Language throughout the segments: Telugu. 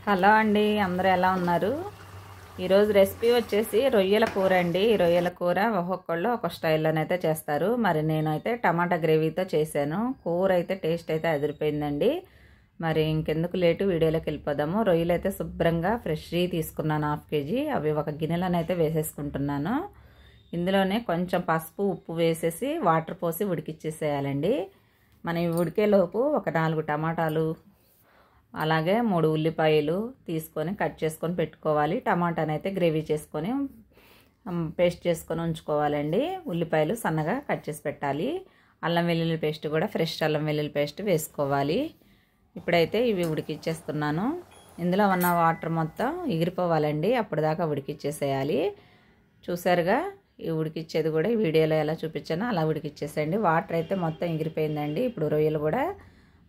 హలో అండి, అందరూ ఎలా ఉన్నారు? ఈరోజు రెసిపీ వచ్చేసి రొయ్యల కూర అండి. ఈ రొయ్యల కూర ఒక్కొక్కళ్ళు ఒక స్టైల్లోనైతే చేస్తారు. మరి నేనైతే టమాటా గ్రేవీతో చేశాను. కూర అయితే టేస్ట్ అయితే అదిరిపోయిందండి. మరి ఇంకెందుకు లేటు, వీడియోలోకి వెళ్ళిపోదాము. రొయ్యలు అయితే శుభ్రంగా ఫ్రెష్గా తీసుకున్నాను, 1/2 కేజీ. అవి ఒక గిన్నెలోనైతే వేసేసుకుంటున్నాను. ఇందులోనే కొంచెం పసుపు, ఉప్పు వేసేసి వాటర్ పోసి ఉడికిచ్చేసేయాలండి. మనం ఉడికేలోపు ఒక 4 టమాటాలు, అలాగే 3 ఉల్లిపాయలు తీసుకొని కట్ చేసుకొని పెట్టుకోవాలి. టమాటాని అయితే గ్రేవీ చేసుకొని పేస్ట్ చేసుకొని ఉంచుకోవాలండి. ఉల్లిపాయలు సన్నగా కట్ చేసి పెట్టాలి. అల్లం వెల్లుల్లి పేస్ట్ కూడా ఫ్రెష్ అల్లం వెల్లుల్లి పేస్ట్ వేసుకోవాలి. ఇప్పుడైతే ఇవి ఉడికిచ్చేస్తున్నాను. ఇందులో ఉన్న వాటర్ మొత్తం ఎగిరిపోవాలండి, అప్పటిదాకా ఉడికిచ్చేసేయాలి. చూసారుగా, ఈ ఉడికిచ్చేది కూడా ఈ వీడియోలో ఎలా చూపించానో అలా ఉడికిచ్చేసేయండి. వాటర్ అయితే మొత్తం ఎగిరిపోయిందండి. ఇప్పుడు రొయ్యలు కూడా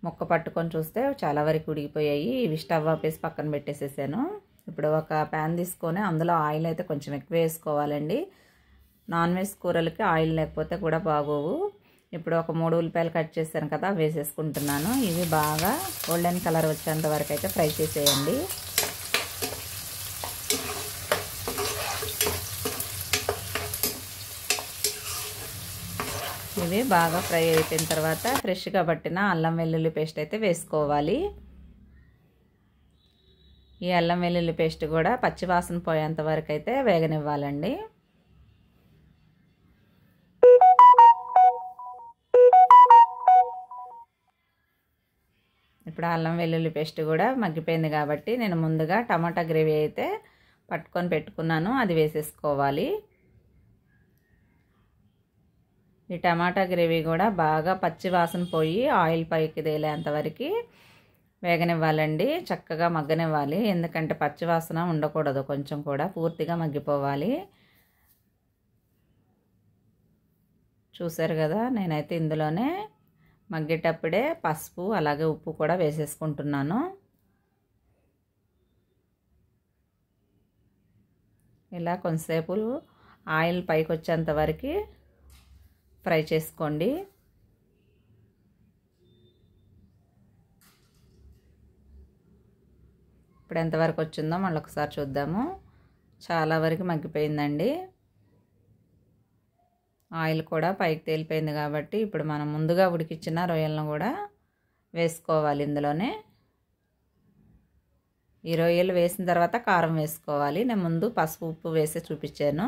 ముక్క పట్టుకొని చూస్తే చాలా వరకు ఉడికిపోయాయి. ఇవి స్టవ్ ఆపేసి పక్కన పెట్టేసేసాను. ఇప్పుడు ఒక ప్యాన్ తీసుకొని అందులో ఆయిల్ అయితే కొంచెం ఎక్కువ వేసుకోవాలండి. నాన్ వెజ్ కూరలకి ఆయిల్ లేకపోతే కూడా బాగోవు. ఇప్పుడు ఒక 3 ఉల్లిపాయలు కట్ చేశాను కదా, వేసేసుకుంటున్నాను. ఇవి బాగా గోల్డెన్ కలర్ వచ్చేంత వరకు అయితే ఫ్రై చేసేయండి. ఇవి బాగా ఫ్రై అయిపోయిన తర్వాత ఫ్రెష్గా పట్టిన అల్లం వెల్లుల్లి పేస్ట్ అయితే వేసుకోవాలి. ఈ అల్లం వెల్లుల్లి పేస్ట్ కూడా పచ్చివాసన పోయేంత వరకు అయితే వేగనివ్వాలండి. ఇప్పుడు అల్లం వెల్లుల్లి పేస్ట్ కూడా మగ్గిపోయింది కాబట్టి నేను ముందుగా టమాటా గ్రేవీ అయితే పట్టుకొని పెట్టుకున్నాను, అది వేసేసుకోవాలి. ఈ టమాటా గ్రేవీ కూడా బాగా పచ్చి వాసన పోయి ఆయిల్ పైకి తేలేంత వరకు వేగనివ్వాలండి. చక్కగా మగ్గనివ్వాలి, ఎందుకంటే పచ్చి వాసన ఉండకూడదు. కొంచెం కూడా పూర్తిగా మగ్గిపోవాలి. చూసారు కదా, నేనైతే ఇందులోనే మగ్గేటప్పుడే పసుపు అలాగే ఉప్పు కూడా వేసేసుకుంటున్నాను. ఇలా కొంతసేపు ఆయిల్ పైకి వచ్చేంత వరకు ఫ్రై చేసుకోండి. ఇప్పుడు ఎంతవరకు వచ్చిందో మళ్ళీ ఒకసారి చూద్దాము. చాలా వరకు మగ్గిపోయిందండి. ఆయిల్ కూడా పైకి తేలిపోయింది కాబట్టి ఇప్పుడు మనం ముందుగా ఉడికించిన రొయ్యలను కూడా వేసుకోవాలి ఇందులోనే. ఈ రొయ్యలు వేసిన తర్వాత కారం వేసుకోవాలి. నేను ముందు పసుపు, ఉప్పు వేసి చూపించాను.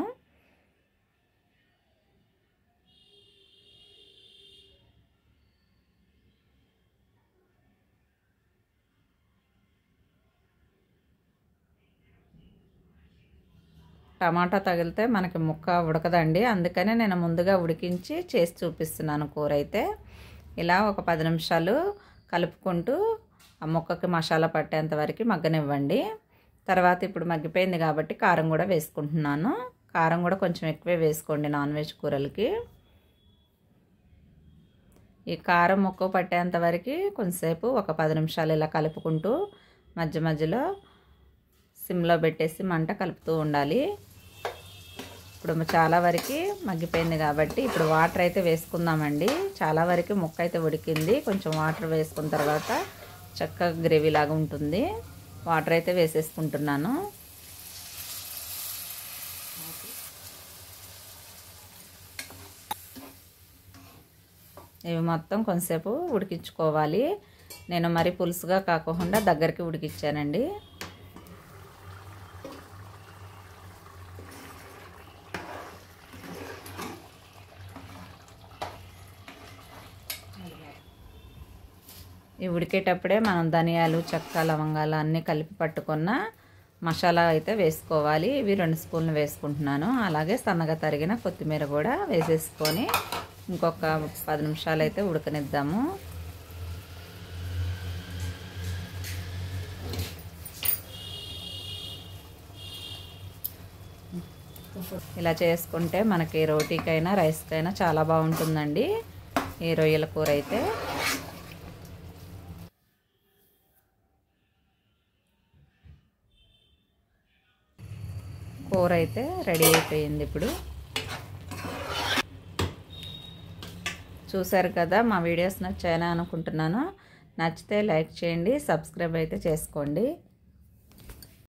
టమాటా తగిలితే మనకి ముక్క ఉడకదండి, అందుకనే నేను ముందుగా ఉడికించి చేసి చూపిస్తున్నాను కూర అయితే. ఇలా ఒక 10 నిమిషాలు కలుపుకుంటూ ఆ ముక్కకి మసాలా పట్టేంత వరకు మగ్గనివ్వండి. తర్వాత ఇప్పుడు మగ్గిపోయింది కాబట్టి కారం కూడా వేసుకుంటున్నాను. కారం కూడా కొంచెం ఎక్కువే వేసుకోండి నాన్ వెజ్ కూరలకి. ఈ కారం ముక్క పట్టేంత వరకు కొంచెంసేపు ఒక 10 నిమిషాలు ఇలా కలుపుకుంటూ మధ్య మధ్యలో సిమ్లో పెట్టేసి మంట కలుపుతూ ఉండాలి. ఇప్పుడు చాలా వరకు మగ్గిపోయింది కాబట్టి ఇప్పుడు వాటర్ అయితే వేసుకుందామండి. చాలా వరకు ముక్క అయితే ఉడికింది. కొంచెం వాటర్ వేసుకున్న తర్వాత చక్కగా గ్రేవీ లాగా ఉంటుంది. వాటర్ అయితే వేసేసుకుంటున్నాను. ఇవి మొత్తం కొంచెంసేపు ఉడికించుకోవాలి. నేను మరి పులుసుగా కాకుండా దగ్గరికి ఉడికించానండి. ఇవి ఉడికేటప్పుడే మనం ధనియాలు, చెక్క, లవంగాలు అన్నీ కలిపి పట్టుకున్న మసాలా అయితే వేసుకోవాలి. ఇవి 2 స్పూన్లు వేసుకుంటున్నాను. అలాగే సన్నగా తరిగిన కొత్తిమీర కూడా వేసేసుకొని ఇంకొక 10 నిమిషాలు అయితే ఉడకనిద్దాము. ఇలా చేసుకుంటే మనకి రోటీకైనా రైస్కైనా చాలా బాగుంటుందండి ఈ రొయ్యల కూర అయితే. కూర అయితే రెడీ అయిపోయింది. ఇప్పుడు చూసారు కదా, మా వీడియోస్ నచ్చాయని అనుకుంటున్నాను. నచ్చితే లైక్ చేయండి, సబ్స్క్రైబ్ అయితే చేసుకోండి.